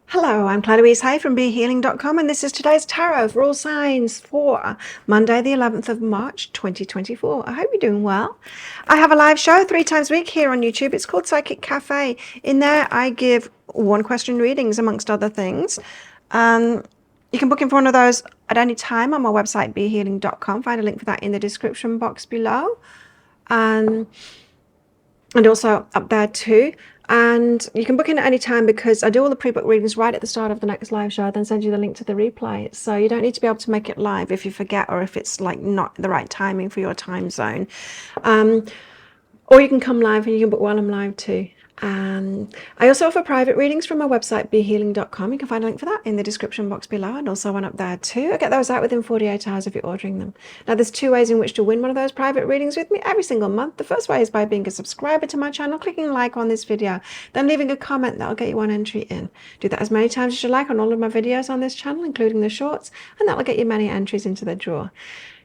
Hello, I'm Louise Hay from BeHealing.com, and this is today's tarot for all signs for Monday, the 11th of March, 2024. I hope you're doing well. I have a live show 3 times a week here on YouTube. It's called Psychic Cafe. In there, I give one question readings, amongst other things. You can book in for one of those at any time on my website, BeHealing.com. Find a link for that in the description box below. And also up there too. And you can book in at any time because I do all the pre-book readings right at the start of the next live show, then send you the link to the replay. So you don't need to be able to make it live if you forget or if it's like not the right timing for your time zone. Or you can come live and you can book while I'm live too. I also offer private readings from my website, BeHealing.com. You can find a link for that in the description box below, and also one up there too. I get those out within 48 hours if you're ordering them. Now, there's 2 ways in which to win one of those private readings with me every single month. The first way is by being a subscriber to my channel, clicking like on this video, then leaving a comment. That'll get you 1 entry in. Do that as many times as you like on all of my videos on this channel, including the shorts, and that'll get you many entries into the draw.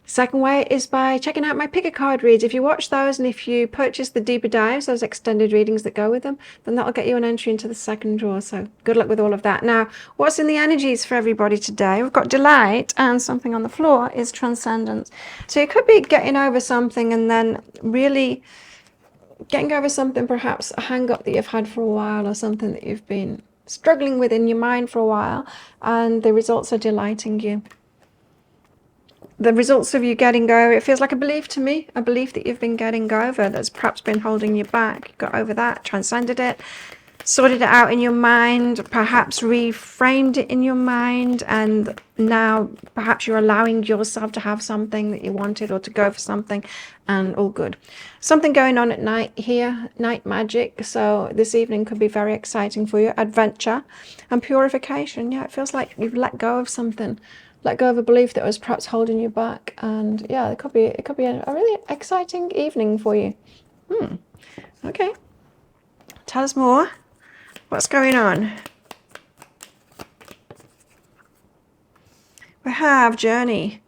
Second way is by checking out my pick a card reads. If you watch those and if you purchase the deeper dives, those extended readings that go with them, then that'll get you an entry into the second draw. So good luck with all of that. Now, what's in the energies for everybody today? We've got delight, and something on the floor is transcendence. So you could be getting over something and then really getting over something, perhaps a hang-up that you've had for a while or something that you've been struggling with in your mind for a while, and the results are delighting you. The results of you getting over, it feels like a belief to me, a belief that you've been getting over that's perhaps been holding you back. You got over that, transcended it, sorted it out in your mind, perhaps reframed it in your mind, and now perhaps you're allowing yourself to have something that you wanted or to go for something, and all good. Something going on at night here, night magic, so this evening could be very exciting for you. Adventure and purification. Yeah, it feels like you've let go of something. Let go of a belief that was perhaps holding you back, and yeah, it could be a really exciting evening for you. Okay, tell us more. What's going on? We have journey.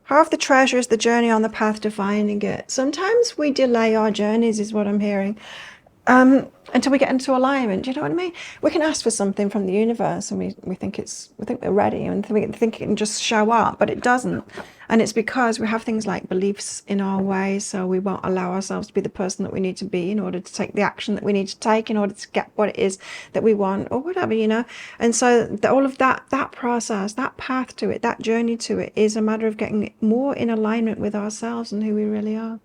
Half the treasure is the journey on the path to finding it. Sometimes we delay our journeys, is what I'm hearing, until we get into alignment. Do you know what I mean? We can ask for something from the universe, and we think we're ready, and we think it can just show up, but it doesn't. And it's because we have things like beliefs in our way, so we won't allow ourselves to be the person that we need to be in order to take the action that we need to take in order to get what it is that we want, or whatever, you know. And so all of that process, that path to it, that journey to it, is a matter of getting more in alignment with ourselves and who we really are.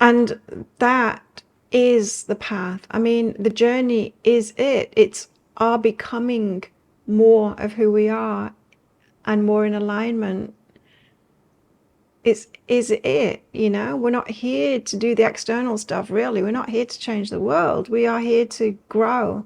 And that is the path. I mean, the journey is it. It's our becoming more of who we are and more in alignment. Is it, you know? We're not here to do the external stuff, really. We're not here to change the world. We are here to grow.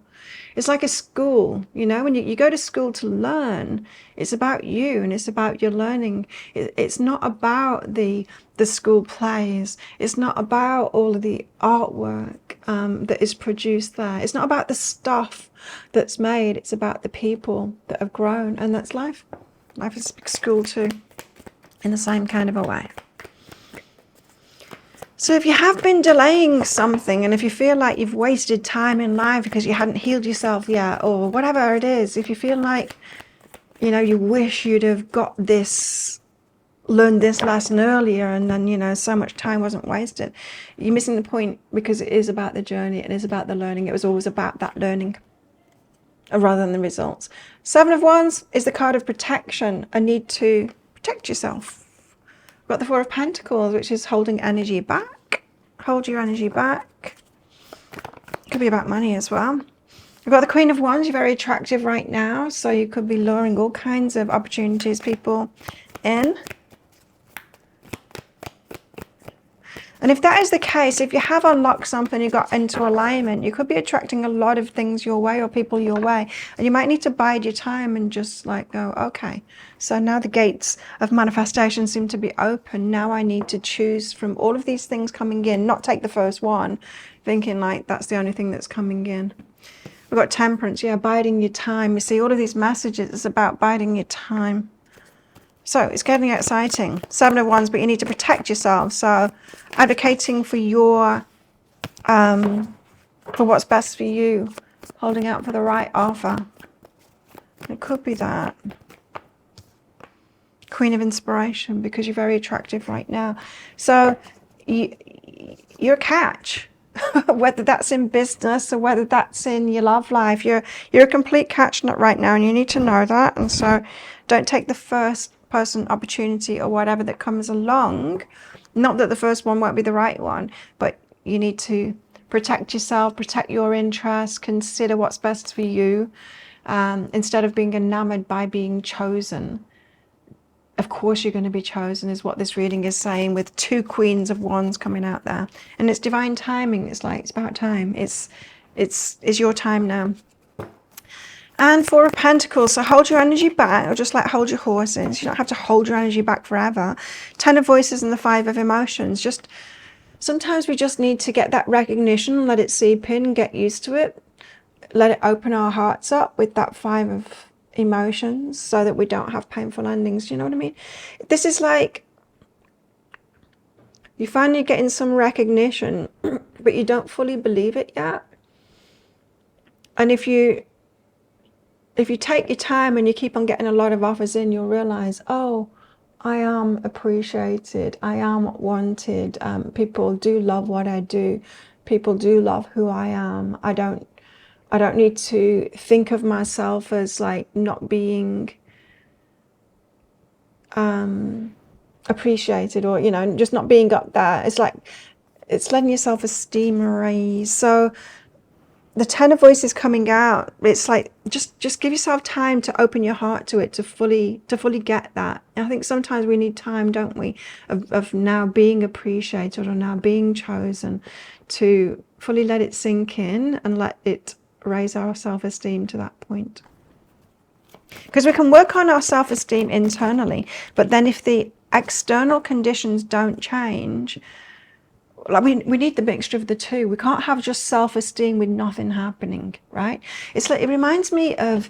It's like a school, you know, when you go to school to learn, it's about you and it's about your learning. It's not about the school plays. It's not about all of the artwork that is produced there. It's not about the stuff that's made. It's about the people that have grown, and that's life. Life is a big school too, in the same kind of a way. So if you have been delaying something, and if you feel like you've wasted time in life because you hadn't healed yourself yet, or whatever it is, if you feel like, you know, you wish you'd have got this, learned this lesson earlier, and then, you know, so much time wasn't wasted, you're missing the point, because it is about the journey. It is about the learning. It was always about that learning rather than the results. 7 of Wands is the card of protection, a need to protect yourself. Got the 4 of Pentacles, which is holding energy back. Hold your energy back. Could be about money as well. We've got the Queen of Wands. You're very attractive right now, so you could be luring all kinds of opportunities, people in. And if that is the case, if you have unlocked something, you got into alignment, you could be attracting a lot of things your way or people your way. And you might need to bide your time and just like go, okay, so now the gates of manifestation seem to be open. Now I need to choose from all of these things coming in, not take the first one, thinking like that's the only thing that's coming in. We've got Temperance, yeah, biding your time. You see, all of these messages is about biding your time. So it's getting exciting. 7 of Wands, but you need to protect yourself. So advocating for your, for what's best for you, holding out for the right offer. It could be that. Queen of Inspiration, because you're very attractive right now. So you're a catch. Whether that's in business or whether that's in your love life, you're a complete catch nut right now, and you need to know that. And so don't take the first person opportunity or whatever that comes along. Not that the first one won't be the right one, but you need to protect yourself, protect your interests, consider what's best for you, instead of being enamored by being chosen. Of course you're going to be chosen, is what this reading is saying, with 2 Queens of Wands coming out there. And it's divine timing. It's like, it's about time. It's your time now. And 4 of Pentacles. So hold your energy back, or just like hold your horses. You don't have to hold your energy back forever. 10 of Voices and the 5 of Emotions. Just sometimes we just need to get that recognition, let it seep in, get used to it. Let it open our hearts up with that 5 of emotions, so that we don't have painful endings. You know what I mean? This is like you finally getting some recognition, but you don't fully believe it yet. And if you take your time and you keep on getting a lot of offers in, you'll realize, oh, I am appreciated, I am wanted, people do love what I do, people do love who I am. I don't need to think of myself as like not being appreciated, or, you know, just not being up there. It's like, it's letting your self-esteem raise. So the 10 of Voices coming out, it's like, just give yourself time to open your heart to it, to fully get that. And I think sometimes we need time, don't we, of now being appreciated or now being chosen, to fully let it sink in and let it raise our self-esteem to that point. Because we can work on our self-esteem internally, but then if the external conditions don't change, like we need the mixture of the two. We can't have just self-esteem with nothing happening, right? It's like, it reminds me of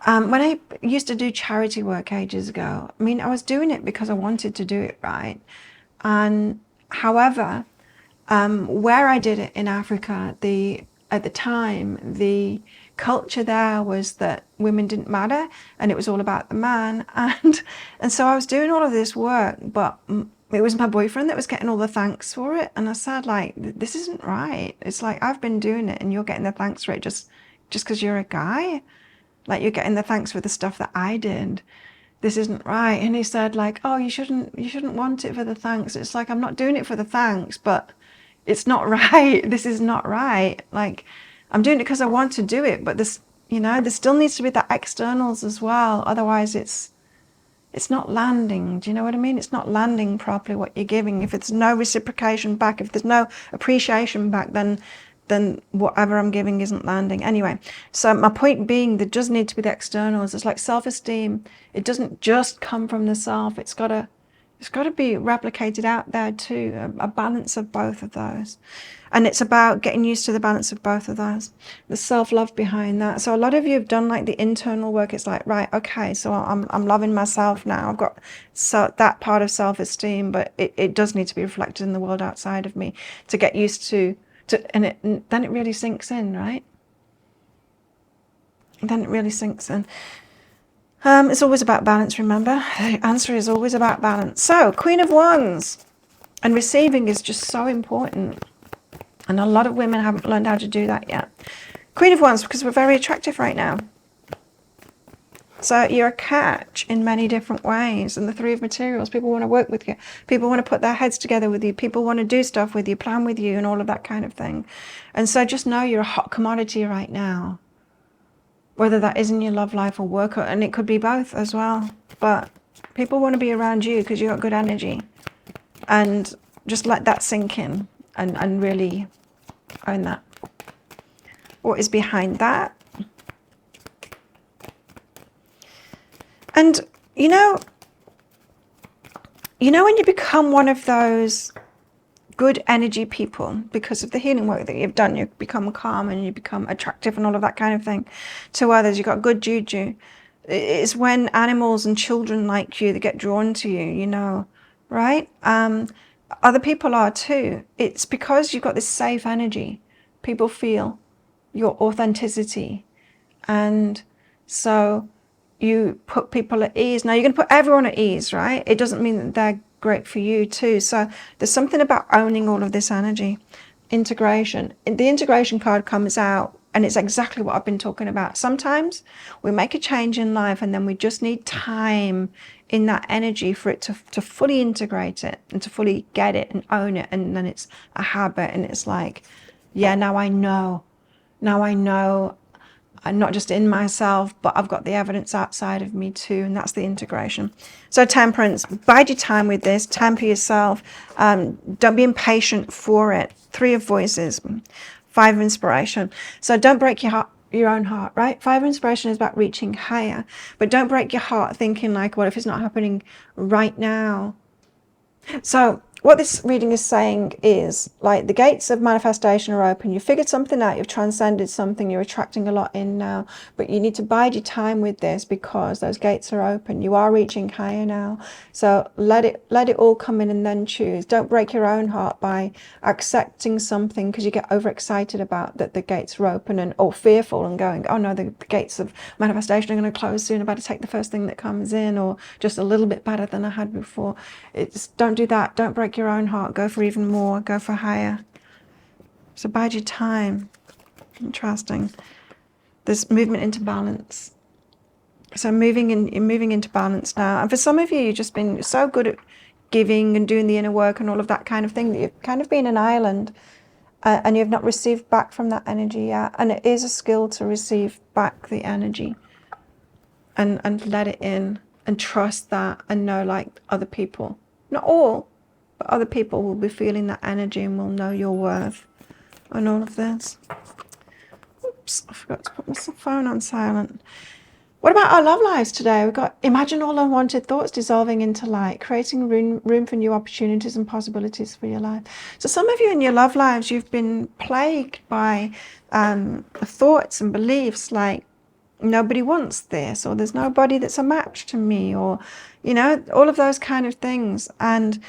when I used to do charity work ages ago. I mean, I was doing it because I wanted to do it right. And however, where I did it in Africa, at the time, the culture there was that women didn't matter, and it was all about the man. And so I was doing all of this work, but it was my boyfriend that was getting all the thanks for it. And I said, like, this isn't right. It's like, I've been doing it and you're getting the thanks for it just because you're a guy. Like, you're getting the thanks for the stuff that I did. This isn't right. And he said, like, oh, you shouldn't want it for the thanks. It's like, I'm not doing it for the thanks, but it's not right. This is not right. Like, I'm doing it because I want to do it, but this, you know, there still needs to be that externals as well. Otherwise it's not landing. Do you know what I mean? It's not landing properly what you're giving. If there's no reciprocation back, if there's no appreciation back, then whatever I'm giving isn't landing. Anyway, so my point being, there does need to be the externals. It's like self-esteem. It doesn't just come from the self. It's got to be replicated out there too, a balance of both of those. And it's about getting used to the balance of both of those, the self-love behind that. So a lot of you have done like the internal work. It's like, right, okay, so I'm loving myself now. I've got that part of self-esteem, but it does need to be reflected in the world outside of me to get used to and then it really sinks in, right? Then it really sinks in. It's always about balance, remember? The answer is always about balance. So, Queen of Wands. And receiving is just so important. And a lot of women haven't learned how to do that yet. Queen of Wands, because we're very attractive right now. So you're a catch in many different ways. And the 3 of Materials, people want to work with you. People want to put their heads together with you. People want to do stuff with you, plan with you, and all of that kind of thing. And so just know you're a hot commodity right now. Whether that is in your love life or work, and it could be both as well. But people want to be around you because you've got good energy. And just let that sink in and really own that. What is behind that? And you know when you become one of those good energy people, because of the healing work that you've done, you become calm and you become attractive and all of that kind of thing to others. You've got good juju. It's when animals and children like you that get drawn to you, you know, right? Other people are too. It's because you've got this safe energy. People feel your authenticity. And so you put people at ease. Now, you're going to put everyone at ease, right? It doesn't mean that they're great for you too. So there's something about owning all of this energy. Integration. The integration card comes out, and it's exactly what I've been talking about. Sometimes we make a change in life, and then we just need time in that energy for it to fully integrate it and to fully get it and own it. And then it's a habit, and it's like, yeah, now I know. Now I know. I'm not just in myself, but I've got the evidence outside of me too, and that's the integration. So temperance, bide your time with this, temper yourself, don't be impatient for it. 3 of voices, 5 of inspiration. So don't break your heart, your own heart, right? 5 of inspiration is about reaching higher, but don't break your heart thinking like, what if it's not happening right now? So what this reading is saying is, like, the gates of manifestation are open. You figured something out, you've transcended something, you're attracting a lot in now, but you need to bide your time with this because those gates are open. You are reaching higher now. So let it all come in and then choose. Don't break your own heart by accepting something because you get overexcited about that the gates are open, and or fearful and going, oh no, the gates of manifestation are going to close soon, I better take the first thing that comes in, or just a little bit better than I had before. Don't do that. Don't break your own heart. Go for even more. Go for higher. So bide your time. Interesting. There's movement into balance. So moving into balance now. And for some of you, you've just been so good at giving and doing the inner work and all of that kind of thing that you've kind of been an island, and you've not received back from that energy yet. And it is a skill to receive back the energy and let it in and trust that, and know, like, other people, not all, but other people will be feeling that energy and will know your worth and all of this. Oops, I forgot to put my phone on silent. What about our love lives today? We've got imagine all unwanted thoughts dissolving into light, creating room for new opportunities and possibilities for your life. So some of you in your love lives, you've been plagued by thoughts and beliefs like, nobody wants this, or there's nobody that's a match to me, or, you know, all of those kind of things. And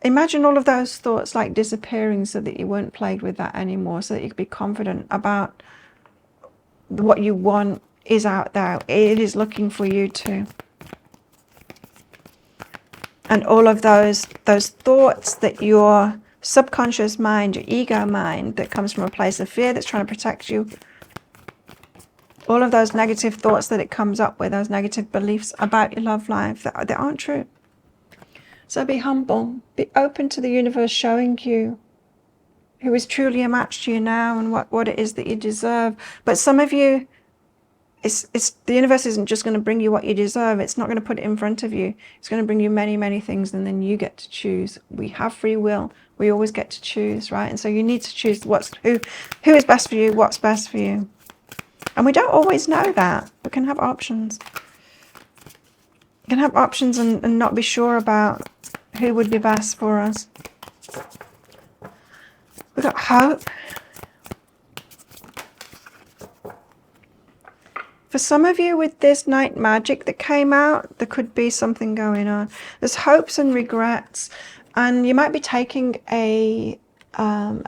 imagine all of those thoughts like disappearing so that you weren't plagued with that anymore, so that you could be confident about what you want is out there. It is looking for you too. And all of those thoughts that your subconscious mind, your ego mind, that comes from a place of fear that's trying to protect you, all of those negative thoughts that it comes up with, those negative beliefs about your love life that aren't true. So be humble, be open to the universe showing you who is truly a match to you now and what it is that you deserve. But some of you, it's the universe isn't just going to bring you what you deserve. It's not going to put it in front of you. It's going to bring you many, many things, and then you get to choose. We have free will. We always get to choose, right? And so you need to choose who is best for you, what's best for you. And we don't always know that. We can have options. We can have options and not be sure about who would be best for us. We've got hope. For some of you with this night magic that came out, there could be something going on. There's hopes and regrets, and you might be taking a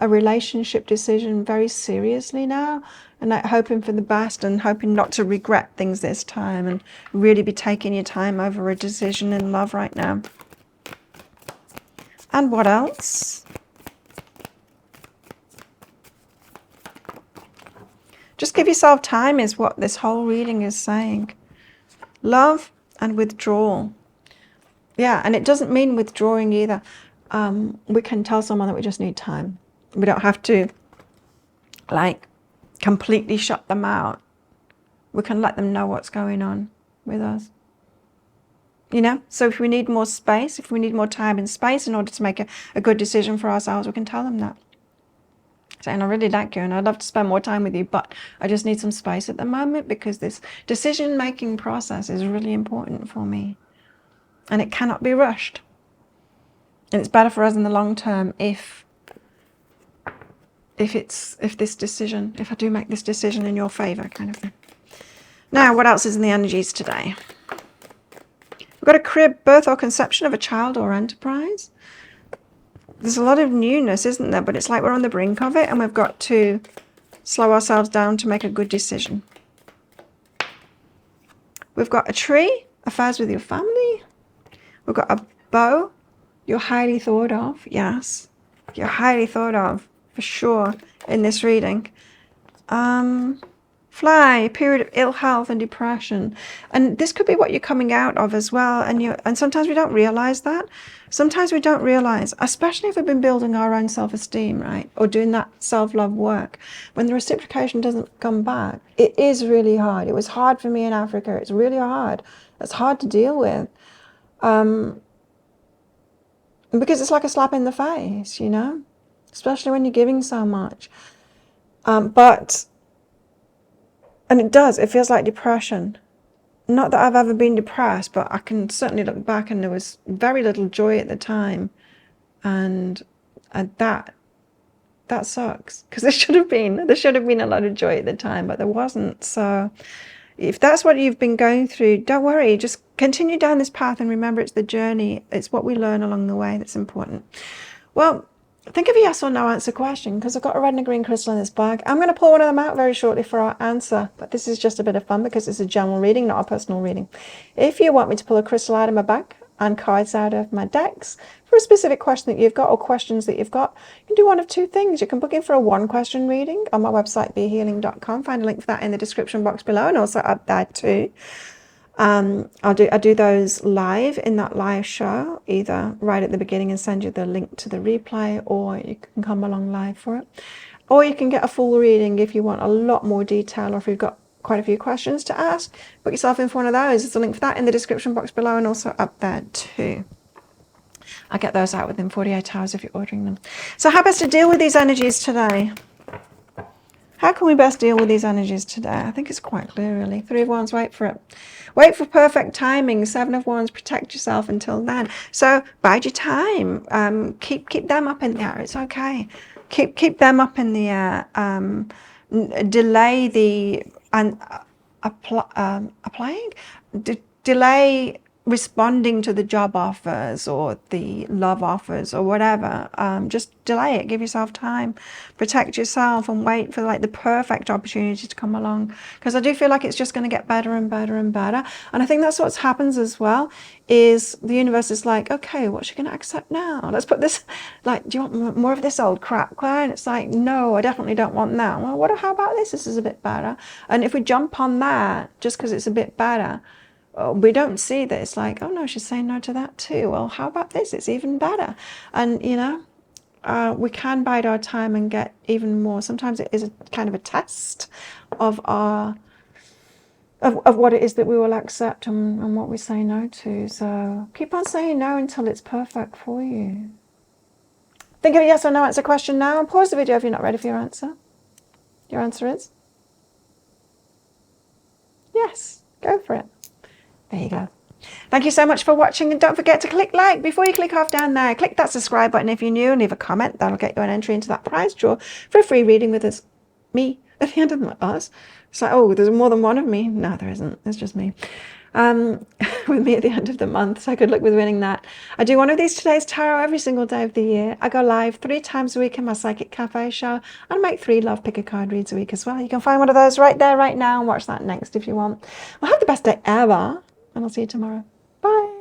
relationship decision very seriously now, and like hoping for the best and hoping not to regret things this time, and really be taking your time over a decision in love right now. And what else? Just give yourself time is what this whole reading is saying. Love and withdrawal. Yeah, and it doesn't mean withdrawing either. We can tell someone that we just need time. We don't have to, like, completely shut them out. We can let them know what's going on with us. You know, so if we need more space, if we need more time and space in order to make a good decision for ourselves, we can tell them that. Saying, I really like you and I'd love to spend more time with you, but I just need some space at the moment because this decision-making process is really important for me. And it cannot be rushed. And it's better for us in the long term if I do make this decision in your favor, kind of thing. Now, what else is in the energies today? We've got a crib, birth or conception of a child or enterprise. There's a lot of newness, isn't there? But it's like we're on the brink of it, and we've got to slow ourselves down to make a good decision. We've got a tree, affairs with your family. We've got a bow, you're highly thought of. Yes, you're highly thought of, for sure, in this reading. Fly, period of ill health and depression. And this could be what you're coming out of as well. And sometimes we don't realize that. Sometimes we don't realize, especially if we've been building our own self-esteem, right? Or doing that self-love work. When the reciprocation doesn't come back, it is really hard. It was hard for me in Africa. It's really hard. It's hard to deal with. Because it's like a slap in the face, you know? Especially when you're giving so much. And it does, it feels like depression. Not that I've ever been depressed, but I can certainly look back and there was very little joy at the time. And that sucks. Because there should have been a lot of joy at the time, but there wasn't. So if that's what you've been going through, don't worry. Just continue down this path and remember it's the journey. It's what we learn along the way that's important. Well, think of a yes or no answer question, because I've got a red and a green crystal in this bag. I'm going to pull one of them out very shortly for our answer, but this is just a bit of fun because it's a general reading, not a personal reading. If you want me to pull a crystal out of my bag and cards out of my decks for a specific question that you've got or questions that you've got, you can do one of two things. You can book in for a one-question reading on my website, behealing.com. Find a link for that in the description box below and also up there too. I do those live in that live show, either right at the beginning and send you the link to the replay, or you can come along live for it. Or you can get a full reading if you want a lot more detail, or if you've got quite a few questions to ask. Put yourself in for one of those. There's a link for that in the description box below and also up there too. I get those out within 48 hours if you're ordering them. So how best to deal with these energies today? How can we best deal with these energies today? I think it's quite clear, really. 3 of Wands, wait for it. Wait for perfect timing. 7 of Wands, protect yourself until then. So bide your time. Keep them up in the air. It's okay. Keep them up in the air. Delay the applying. Delay responding to the job offers or the love offers or whatever. Just delay it. Give yourself time. Protect yourself and wait for like the perfect opportunity to come along. Because I do feel like it's just going to get better and better and better. And I think that's what happens as well, is the universe is like, okay, what's she going to accept now? Let's put this, like, do you want more of this old crap, Claire? And it's like, no, I definitely don't want that. Well, how about this? This is a bit better. And if we jump on that just because it's a bit better, we don't see that it's like, oh no, she's saying no to that too. Well, how about this? It's even better. And you know, we can bide our time and get even more. Sometimes it is a kind of a test of our of what it is that we will accept and what we say no to. So keep on saying no until it's perfect for you. Think of a yes or no answer question now and pause the video if you're not ready for your answer. Your answer is yes. Go for it. There you go. Thank you so much for watching, and don't forget to click like before you click off down there. Click that subscribe button if you're new and leave a comment. That'll get you an entry into that prize draw for a free reading with me at the end of us. It's like, oh, there's more than one of me. No, there isn't. It's just me. With me at the end of the month, so good luck with winning that. I do one of these today's tarot every single day of the year. I go live 3 times a week in my Psychic Cafe show and make 3 Love Pick a Card reads a week as well. You can find one of those right there, right now, and watch that next if you want. Well, have the best day ever, and I'll see you tomorrow. Bye.